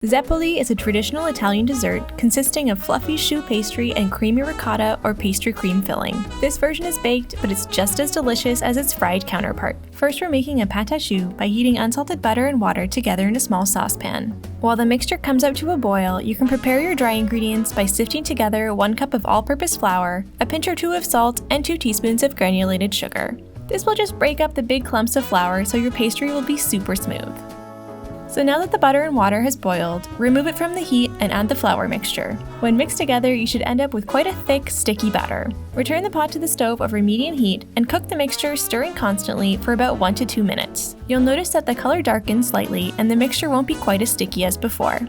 Zeppole is a traditional Italian dessert consisting of fluffy choux pastry and creamy ricotta or pastry cream filling. This version is baked, but it's just as delicious as its fried counterpart. First, we're making a pâte choux by heating unsalted butter and water together in a small saucepan. While the mixture comes up to a boil, you can prepare your dry ingredients by sifting together 1 cup of all-purpose flour, a pinch or 2 of salt, and 2 teaspoons of granulated sugar. This will just break up the big clumps of flour so your pastry will be super smooth. So now that the butter and water has boiled, remove it from the heat and add the flour mixture. When mixed together, you should end up with quite a thick, sticky batter. Return the pot to the stove over medium heat and cook the mixture, stirring constantly for about 1 to 2 minutes. You'll notice that the color darkens slightly and the mixture won't be quite as sticky as before.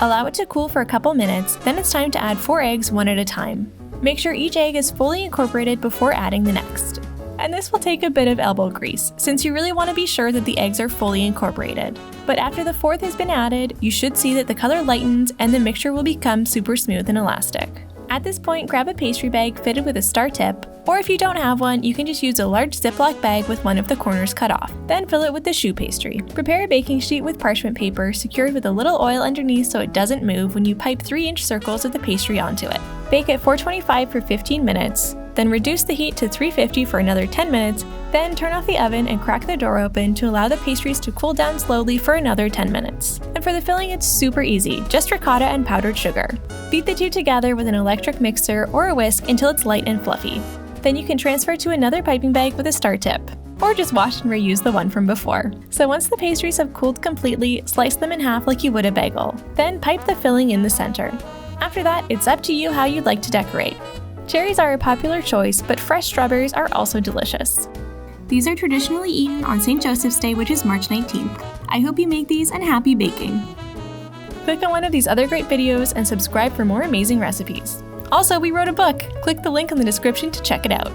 Allow it to cool for a couple minutes, then it's time to add 4 eggs one at a time. Make sure each egg is fully incorporated before adding the next. And this will take a bit of elbow grease, since you really want to be sure that the eggs are fully incorporated. But after the 4th has been added, you should see that the color lightens and the mixture will become super smooth and elastic. At this point, grab a pastry bag fitted with a star tip, or if you don't have one, you can just use a large Ziploc bag with one of the corners cut off. Then fill it with the choux pastry. Prepare a baking sheet with parchment paper secured with a little oil underneath so it doesn't move when you pipe 3-inch circles of the pastry onto it. Bake at 425 for 15 minutes, then reduce the heat to 350 for another 10 minutes, then turn off the oven and crack the door open to allow the pastries to cool down slowly for another 10 minutes. And for the filling, it's super easy, just ricotta and powdered sugar. Beat the two together with an electric mixer or a whisk until it's light and fluffy. Then you can transfer to another piping bag with a star tip, or just wash and reuse the one from before. So once the pastries have cooled completely, slice them in half like you would a bagel. Then pipe the filling in the center. After that, it's up to you how you'd like to decorate. Cherries are a popular choice, but fresh strawberries are also delicious. These are traditionally eaten on St. Joseph's Day, which is March 19th. I hope you make these and happy baking! Click on one of these other great videos and subscribe for more amazing recipes. Also, we wrote a book! Click the link in the description to check it out.